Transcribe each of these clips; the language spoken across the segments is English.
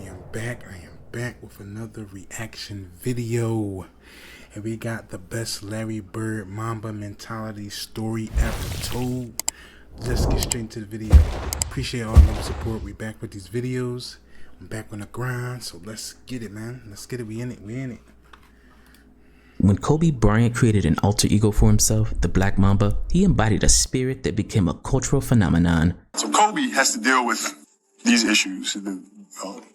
I am back with another reaction video. And we got the best Larry Bird Mamba Mentality story ever told. Let's get straight into the video. Appreciate all the support. We back with these videos. I'm back on the grind, so let's get it, man. Let's get it. We in it. When Kobe Bryant created an alter ego for himself, the Black Mamba, he embodied a spirit that became a cultural phenomenon. So Kobe has to deal with these issues,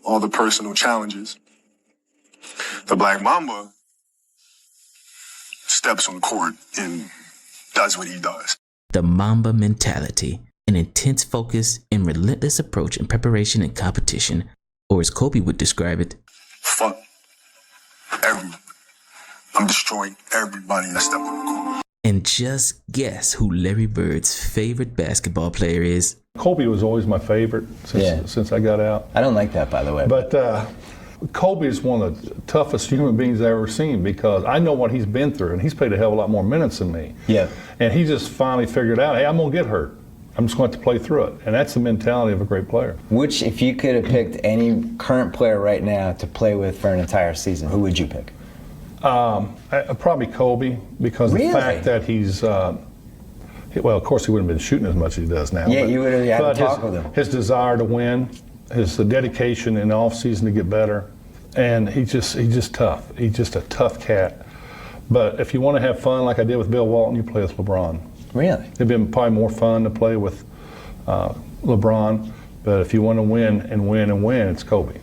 all the personal challenges. The Black Mamba steps on the court and does what he does. The Mamba Mentality, an intense focus and relentless approach in preparation and competition, or as Kobe would describe it, fuck everyone. I'm destroying everybody that step on the court. And just guess who Larry Bird's favorite basketball player is. Kobe was always my favorite since I got out. I don't like that, by the way. But Kobe is one of the toughest human beings I've ever seen, because I know what he's been through, and he's played a hell of a lot more minutes than me. Yeah. And he just finally figured out, hey, I'm going to get hurt. I'm just going to have to play through it. And that's the mentality of a great player. Which, if you could have picked any current player right now to play with for an entire season, who would you pick? Probably Kobe, because Really? the fact that he's, well, of course he wouldn't have been shooting as much as he does now. Yeah, you would have had to talk with him. His desire to win, his dedication in the off season to get better, and he's just tough. He's just a tough cat. But if you want to have fun like I did with Bill Walton, you play with LeBron. Really? It'd been probably more fun to play with LeBron, but if you want to win and win and win, it's Kobe.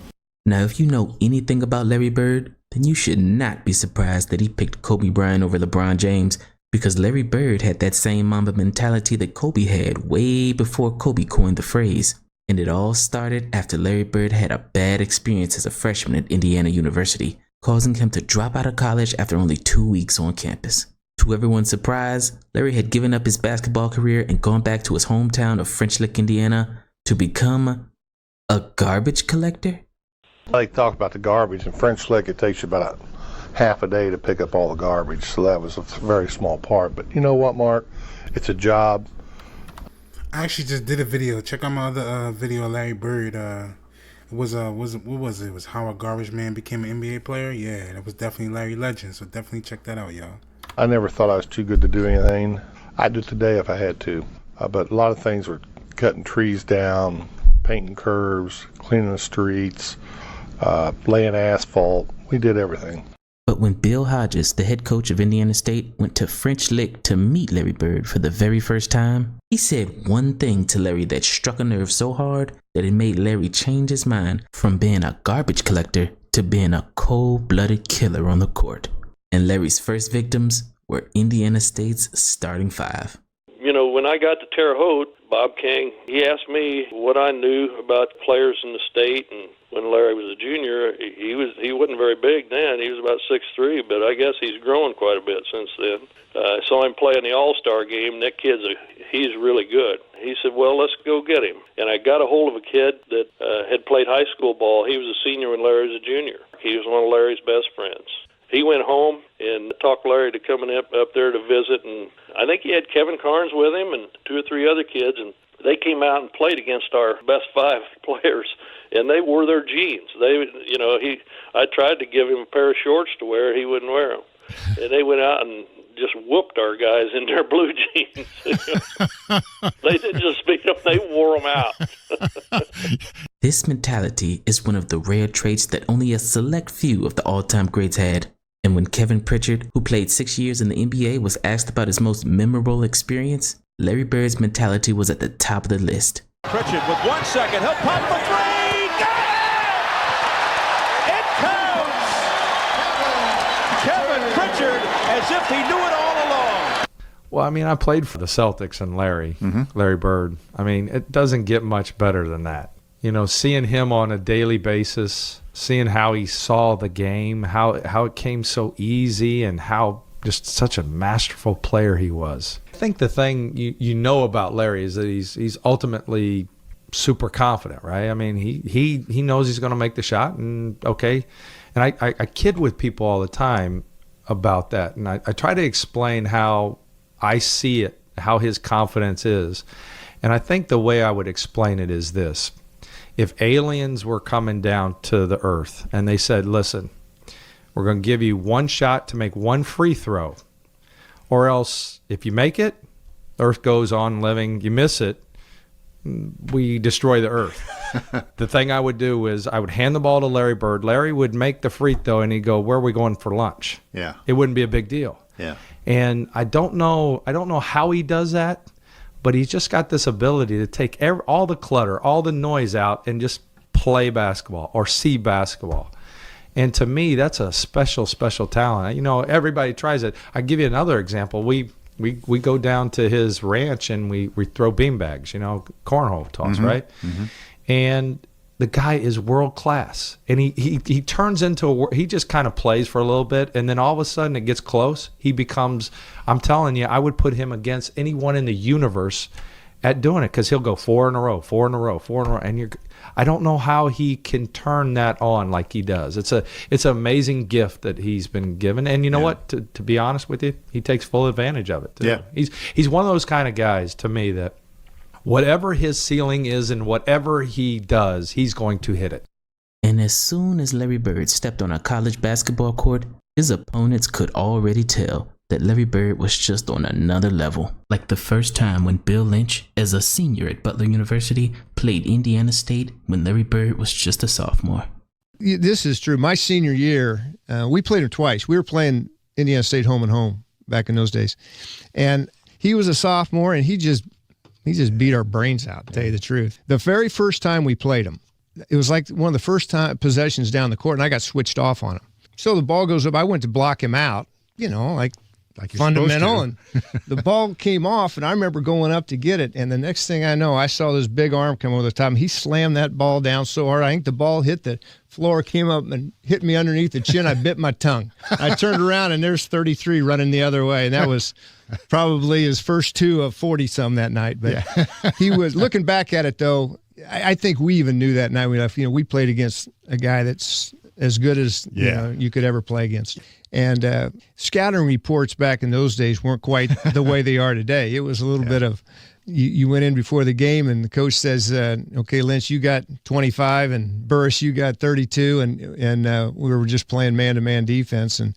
Now, if you know anything about Larry Bird, then you should not be surprised that he picked Kobe Bryant over LeBron James, because Larry Bird had that same Mamba mentality that Kobe had way before Kobe coined the phrase. And it all started after Larry Bird had a bad experience as a freshman at Indiana University, causing him to drop out of college after only 2 weeks on campus. To everyone's surprise, Larry had given up his basketball career and gone back to his hometown of French Lick, Indiana, to become a garbage collector. They talk about the garbage. In French Lick, it takes you about half a day to pick up all the garbage, so that was a very small part. But you know what, Mark? It's a job. I actually just did a video. Check out my other video of Larry Bird. It was what was it? It was how a garbage man became an NBA player. Yeah, that was definitely Larry Legend. So definitely check that out, y'all. I never thought I was too good to do anything. I'd do it today if I had to. But a lot of things were cutting trees down, painting curves, cleaning the streets, laying asphalt. We did everything. But when Bill Hodges, the head coach of Indiana State, went to French Lick to meet Larry Bird for the very first time, he said one thing to Larry that struck a nerve so hard that it made Larry change his mind from being a garbage collector to being a cold-blooded killer on the court. And Larry's first victims were Indiana State's starting five. You know, when I got to Terre Haute, Bob King, he asked me what I knew about players in the state, and when Larry was a junior, he wasn't very big then. He was about 6'3", but I guess he's grown quite a bit since then. I saw him play in the All-Star game, and that he's really good. He said, well, let's go get him. And I got a hold of a kid that had played high school ball. He was a senior when Larry was a junior. He was one of Larry's best friends. He went home and talked Larry to coming up there to visit, and I think he had Kevin Carnes with him and 2 or 3 other kids, and they came out and played against our best 5 players, and they wore their jeans. I tried to give him a pair of shorts to wear, he wouldn't wear them, and they went out and just whooped our guys in their blue jeans. They didn't just beat them; they wore them out. This mentality is one of the rare traits that only a select few of the all-time greats had. And when Kevin Pritchard, who played 6 years in the NBA, was asked about his most memorable experience, Larry Bird's mentality was at the top of the list. Pritchard with 1 second, he'll pop for 3, got it! It counts! Kevin Pritchard, as if he knew it all along. Well, I mean, I played for the Celtics and Larry Bird. I mean, it doesn't get much better than that. You know, seeing him on a daily basis, seeing how he saw the game, how it came so easy, and how just such a masterful player he was. I think the thing you know about Larry is that he's ultimately super confident, right? I mean, he knows he's going to make the shot, and okay. And I kid with people all the time about that, and I try to explain how I see it, how his confidence is. And I think the way I would explain it is this. if aliens were coming down to the earth and they said, listen, we're going to give you one shot to make one free throw, or else if you make it, the earth goes on living. You miss it, we destroy the earth. The thing I would do is I would hand the ball to Larry Bird. Larry would make the free throw, and he'd go, where are we going for lunch? Yeah. It wouldn't be a big deal. Yeah. And I don't know how he does that, but he's just got this ability to take all the clutter, all the noise out, and just play basketball or see basketball. And to me, that's a special, special talent. You know, everybody tries it. I'll give you another example. We go down to his ranch and we throw beanbags, you know, cornhole toss, right? Mm-hmm. And the guy is world class. And he turns into he just kind of plays for a little bit, and then all of a sudden it gets close. He becomes, I'm telling you, I would put him against anyone in the universe at doing it, because he'll go 4 in a row, 4 in a row, 4 in a row. And I don't know how he can turn that on like he does. It's an amazing gift that he's been given. And you know what? To be honest with you, he takes full advantage of it too. Yeah. He's one of those kind of guys to me that whatever his ceiling is and whatever he does, he's going to hit it. And as soon as Larry Bird stepped on a college basketball court, his opponents could already tell that Larry Bird was just on another level. Like the first time when Bill Lynch, as a senior at Butler University, played Indiana State when Larry Bird was just a sophomore. This is true. My senior year, we played him twice. We were playing Indiana State home and home back in those days. And he was a sophomore, and he just beat our brains out, to tell you the truth. The very first time we played him, it was like one of the first possessions down the court, and I got switched off on him. So the ball goes up. I went to block him out, you know, like fundamental, and the ball came off, and I remember going up to get it, and the next thing I know, I saw this big arm come over the top, and he slammed that ball down so hard, I think the ball hit the floor, came up and hit me underneath the chin. I bit my tongue. I turned around, and there's 33 running the other way, and that was probably his first 2 of 40-some that night. But he was, looking back at it, though, I think we even knew that night we left, you know, we played against a guy that's as good as you could ever play against. And scouting reports back in those days weren't quite the way they are today. It was a little bit of, you went in before the game and the coach says, okay, Lynch, you got 25, and Burris, you got 32, and we were just playing man-to-man defense. And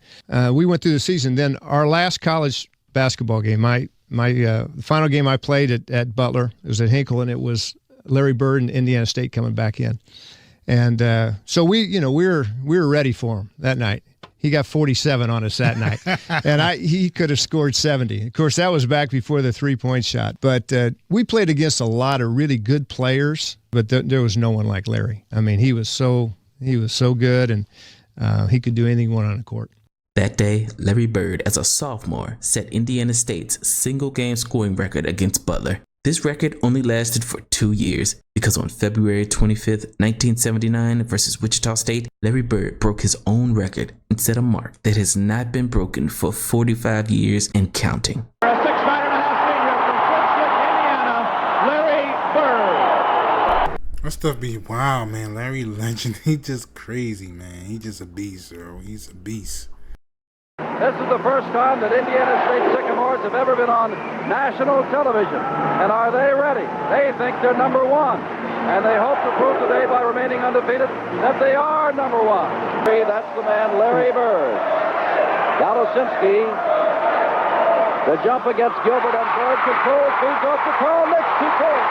we went through the season. Then our last college basketball game, my final game I played at Butler, it was at Hinkle, and it was Larry Bird and Indiana State coming back in. And so we were ready for him that night. He got 47 on us that night, and he could have scored 70. Of course, that was back before the three-point shot. But we played against a lot of really good players, but there was no one like Larry. I mean, he was so good, and he could do anything he wanted on the court. That day, Larry Bird, as a sophomore, set Indiana State's single-game scoring record against Butler. This record only lasted for 2 years, because on February 25th, 1979 versus Wichita State, Larry Bird broke his own record and set a mark that has not been broken for 45 years and counting. A 6'9.5" senior from Fort Indiana, Larry Bird. That stuff be wild, man. Larry Legend, he just crazy, man. He just a beast, bro. He's a beast. This is the first time that Indiana State Sycamores have ever been on national television. And are they ready? They think they're number one. And they hope to prove today by remaining undefeated that they are number one. That's the man, Larry Bird. Galosinski. The jump against Gilbert, and Bird controls, feeds off the call, next to goal.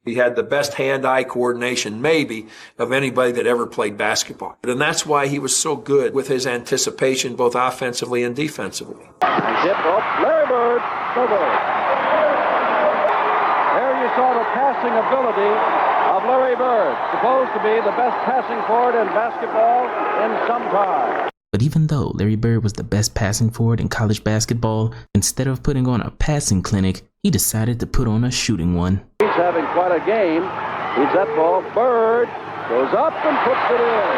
He had the best hand-eye coordination, maybe, of anybody that ever played basketball. And that's why he was so good with his anticipation, both offensively and defensively. Tip off Larry Bird, no good. There you saw the passing ability of Larry Bird, supposed to be the best passing forward in basketball in some time. But even though Larry Bird was the best passing forward in college basketball, instead of putting on a passing clinic, he decided to put on a shooting one. He's having quite a game. He's that ball. Bird goes up and puts it in.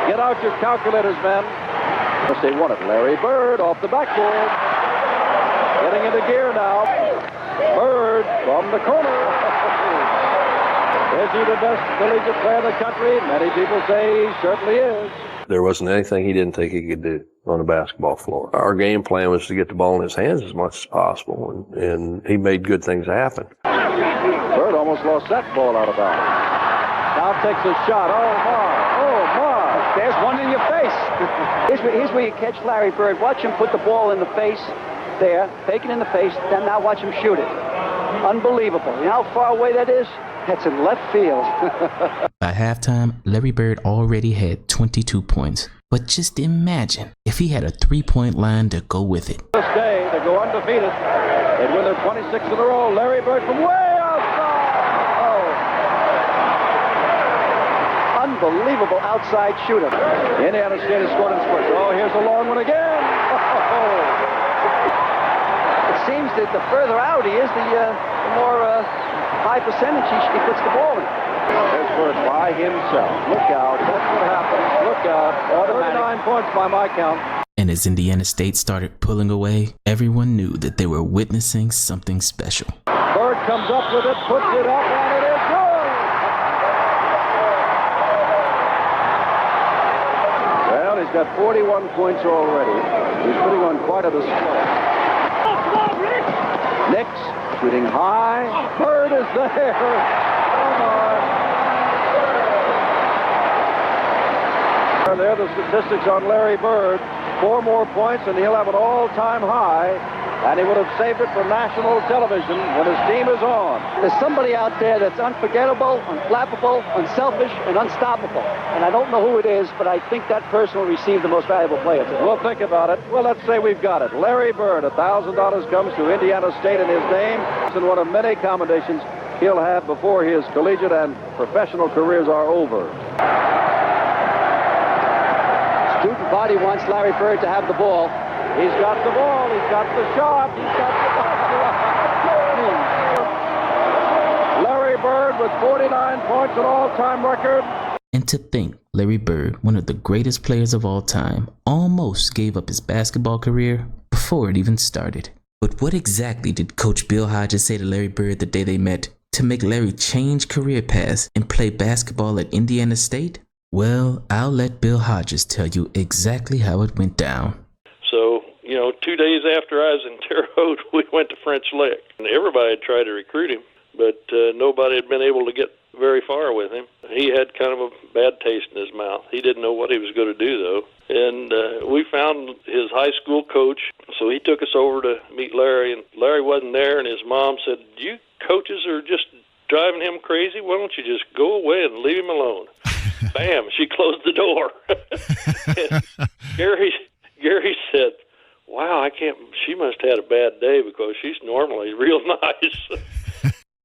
Get out your calculators, men. Yes, they won it. Larry Bird off the backboard. Getting into gear now. Bird from the corner. Is he the best collegiate player in the country? Many people say he certainly is. There wasn't anything he didn't think he could do on the basketball floor. Our game plan was to get the ball in his hands as much as possible, and he made good things happen. Bird almost almost lost that ball out of bounds. Now takes a shot. Oh, my. There's one in your face. Here's where you catch Larry Bird. Watch him put the ball in the face there, fake it in the face, then now watch him shoot it. Unbelievable. You know how far away that is? That's in left field. By halftime, Larry Bird already had 22 points. But just imagine if he had a three-point line to go with it. This day, they go undefeated. They win their 26th in a row. Larry Bird from way outside. Oh. Unbelievable outside shooter. Indiana State has scored in spurts. Oh, here's a long one again. It seems that the further out he is, the more high percentage he puts the ball in. There's Bird by himself. Look out. That's what happens. Look out. 39 points by my count. And as Indiana State started pulling away, everyone knew that they were witnessing something special. Bird comes up with it, puts it up, and it is good. Well, he's got 41 points already. He's putting on quite a display. Nix shooting high. Bird is there. Come on. And there are the statistics on Larry Bird. 4 more points, and he'll have an all-time high. And he would have saved it for national television when his team is on. There's somebody out there that's unforgettable, unflappable, unselfish, and unstoppable. And I don't know who it is, but I think that person will receive the most valuable player today. We'll think about it. Well, let's say we've got it. Larry Bird, $1,000 comes to Indiana State in his name. It's in one of many commendations he'll have before his collegiate and professional careers are over. Student body wants Larry Bird to have the ball. He's got the ball. He's got the shot. He's got the Larry Bird with 49 points, an all-time record. And to think Larry Bird, one of the greatest players of all time, almost gave up his basketball career before it even started. But what exactly did Coach Bill Hodges say to Larry Bird the day they met to make Larry change career paths and play basketball at Indiana State? Well, I'll let Bill Hodges tell you exactly how it went down. So, 2 days after I was in Terre Haute, we went to French Lick. And everybody had tried to recruit him, but nobody had been able to get very far with him. He had kind of a bad taste in his mouth. He didn't know what he was going to do, though. And we found his high school coach, so he took us over to meet Larry, and Larry wasn't there, and his mom said, "You coaches are just driving him crazy. Why don't you just go away and leave him alone?" Bam, she closed the door. Gary said, "Wow, she must have had a bad day because she's normally real nice."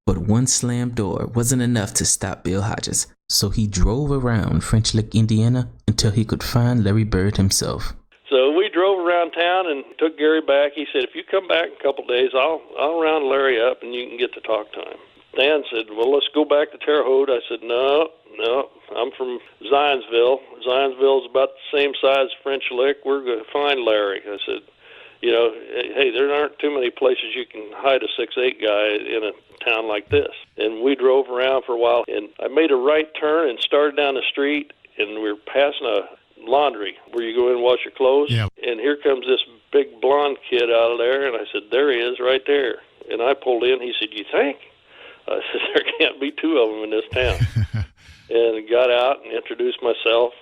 But one slammed door wasn't enough to stop Bill Hodges, so he drove around French Lick, Indiana, until he could find Larry Bird himself. So we drove around town and took Gary back. He said, "If you come back in a couple of days, I'll round Larry up and you can get to talk to him." Dan said, "Well, let's go back to Terre Haute." I said, No, I'm from Zionsville. Zionsville's about the same size as French Lick. We're going to find Larry." I said, hey, there aren't too many places you can hide a 6'8" guy in a town like this. And we drove around for a while, and I made a right turn and started down the street, and we were passing a laundry where you go in and wash your clothes. Yeah. And here comes this big blonde kid out of there, and I said, "There he is right there." And I pulled in. He said, "You think?" I said, "There can't be 2 of them in this town." And got out and introduced myself.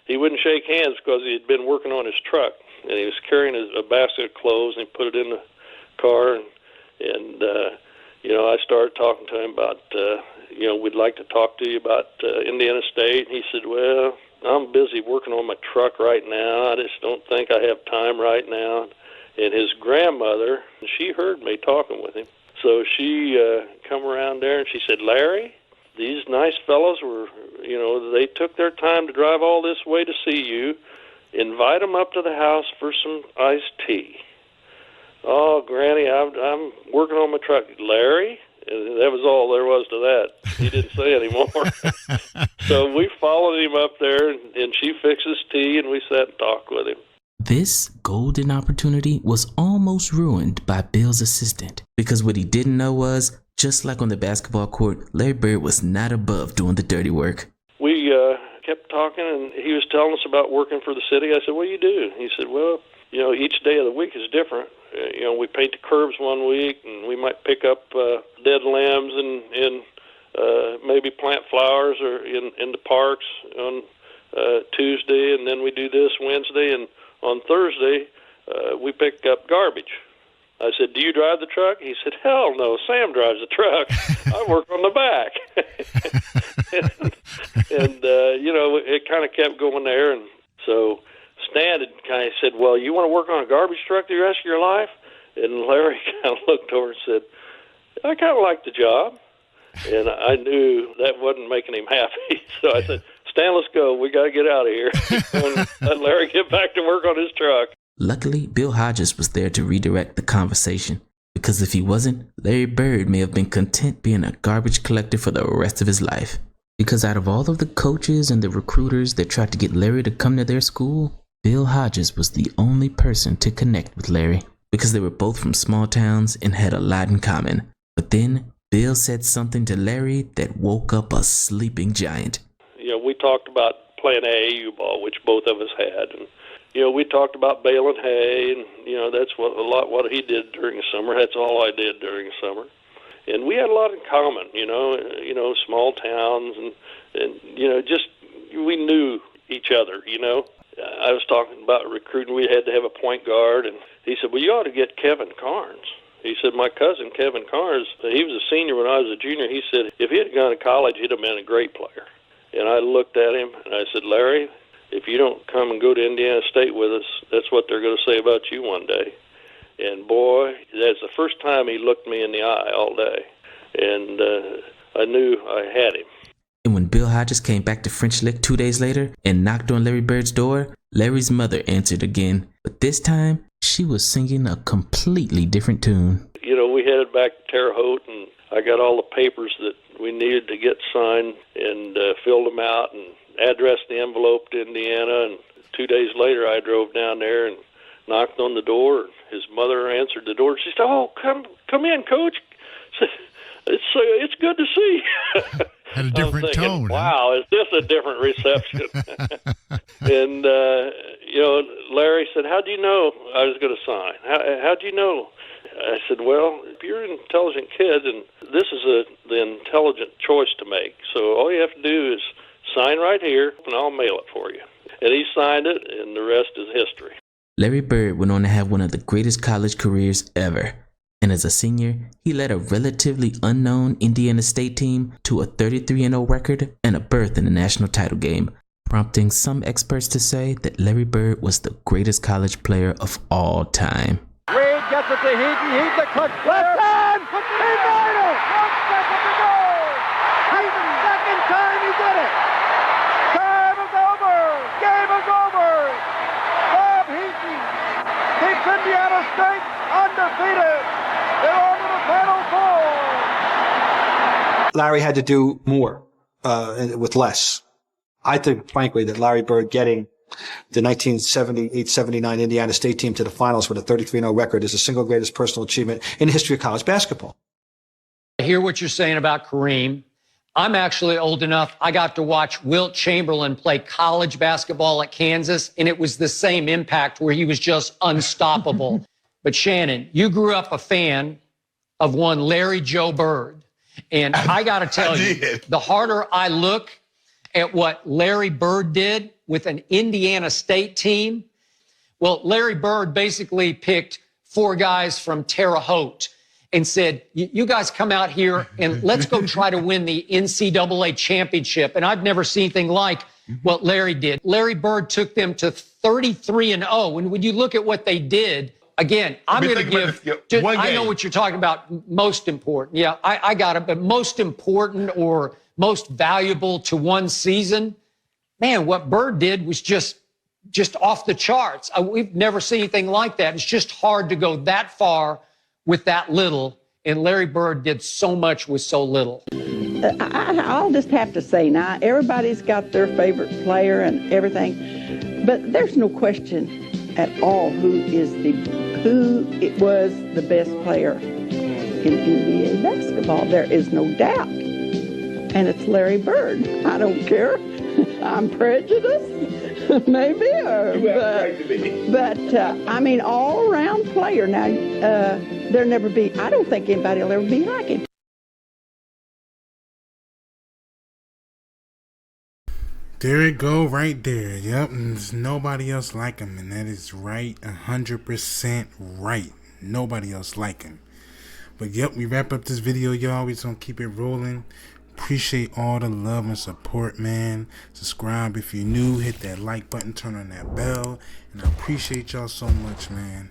He wouldn't shake hands because he had been working on his truck, and he was carrying a basket of clothes, and he put it in the car, and I started talking to him about, we'd like to talk to you about Indiana State. And he said, "Well, I'm busy working on my truck right now. I just don't think I have time right now." And his grandmother, she heard me talking with him. So she come around there, and she said, "Larry, these nice fellows were, they took their time to drive all this way to see you. Invite them up to the house for some iced tea." "Oh, Granny, I'm working on my truck." "Larry?" And that was all there was to that. He didn't say any more. So we followed him up there, and she fixed his tea, and we sat and talked with him. This golden opportunity was almost ruined by Bill's assistant, because what he didn't know was, just like on the basketball court, Larry Bird was not above doing the dirty work. We kept talking, and he was telling us about working for the city. I said, "What do you do?" He said, "Well, each day of the week is different. We paint the curbs one week, and we might pick up dead limbs and maybe plant flowers or in the parks on Tuesday, and then we do this Wednesday, and on Thursday we pick up garbage. I said, do you drive the truck? He said, hell no, Sam drives the truck. I work on the back. and you know, it kind of kept going there. And so Stan had kind of said, well, you want to work on a garbage truck the rest of your life? And Larry kind of looked over and said, I kind of like the job. And I knew that wasn't making him happy. So I said, Stan, let's go. We got to get out of here. And let Larry get back to work on his truck. Luckily, Bill Hodges was there to redirect the conversation, because if he wasn't, Larry Bird may have been content being a garbage collector for the rest of his life. Because out of all of the coaches and the recruiters that tried to get Larry to come to their school, Bill Hodges was the only person to connect with Larry, because they were both from small towns and had a lot in common. But then, Bill said something to Larry that woke up a sleeping giant. You know, we talked about playing AAU ball, which both of us had, and you know, we talked about baling hay, and you know, that's what he did during the summer. That's all I did during the summer, and we had a lot in common. You know, small towns, and you know, just we knew each other. You know, I was talking about recruiting. We had to have a point guard, and he said, "Well, you ought to get Kevin Carnes." He said, "My cousin Kevin Carnes, he was a senior when I was a junior. He said if he had gone to college, he'd have been a great player." And I looked at him and I said, "Larry, if you don't come and go to Indiana State with us, that's what they're going to say about you one day." And boy, that's the first time he looked me in the eye all day. And I knew I had him. And when Bill Hodges came back to French Lick 2 days later and knocked on Larry Bird's door, Larry's mother answered again. But this time, she was singing a completely different tune. You know, we headed back to Terre Haute, and I got all the papers that we needed to get signed and filled them out and addressed the envelope to Indiana. And 2 days later, I drove down there and knocked on the door. His mother answered the door. She said, "Oh, come in, Coach. It's good to see." Had a different tone. Wow, is this a different reception? And you know, Larry said, "How do you know I was going to sign? How do you know?" I said, "Well, if you're an intelligent kid, and this is the intelligent choice to make, so all you have to do is sign right here, and I'll mail it for you." And he signed it, and the rest is history. Larry Bird went on to have one of the greatest college careers ever. And as a senior, he led a relatively unknown Indiana State team to a 33-0 record and a berth in the national title game, prompting some experts to say that Larry Bird was the greatest college player of all time. Reed gets it to Heaton. Heaton the clutch. Left hand. He made it. 1 second to go. Heaton, second time he did it. Time is over. Game is over. Bob Heaton keeps Indiana State undefeated. They're on to the Final Four. Larry had to do more with less. I think, frankly, that Larry Bird getting the 1978-79 Indiana State team to the finals with a 33-0 record is the single greatest personal achievement in the history of college basketball. I hear what you're saying about Kareem. I'm actually old enough. I got to watch Wilt Chamberlain play college basketball at Kansas, and it was the same impact where he was just unstoppable. But Shannon, you grew up a fan of one Larry Joe Bird. And I got to tell you, the harder I look at what Larry Bird did with an Indiana State team, well, Larry Bird basically picked 4 guys from Terre Haute and said, you guys come out here and let's go try to win the NCAA championship. And I've never seen anything like what Larry did. Larry Bird took them to 33-0. And when you look at what they did, again, I'm going to give, I know what you're talking about, most important. Yeah, I got it. But most important or most valuable to one season, man, what Bird did was just off the charts. We've never seen anything like that. It's just hard to go that far with that little. And Larry Bird did so much with so little. I'll just have to say now, everybody's got their favorite player and everything, but there's no question at all who it was the best player in NBA basketball. There is no doubt. And it's Larry Bird. I don't care. I'm prejudiced, maybe, but I mean, all-around player. Now, I don't think anybody will ever be like him. There it go, right there. Yep, and there's nobody else like him, and that is right, 100% right. Nobody else like him. But yep, we wrap up this video, y'all. We just gonna keep it rolling. Appreciate all the love and support, man. Subscribe if you're new. Hit that like button. Turn on that bell. And I appreciate y'all so much, man.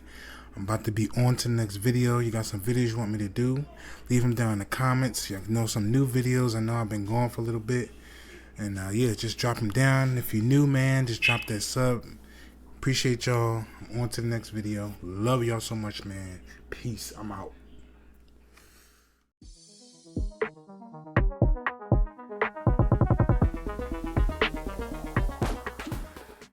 I'm about to be on to the next video. You got some videos you want me to do? Leave them down in the comments. You know some new videos. I know I've been gone for a little bit. And yeah, just drop them down. If you're new, man, just drop that sub. Appreciate y'all. I'm on to the next video. Love y'all so much, man. Peace. I'm out.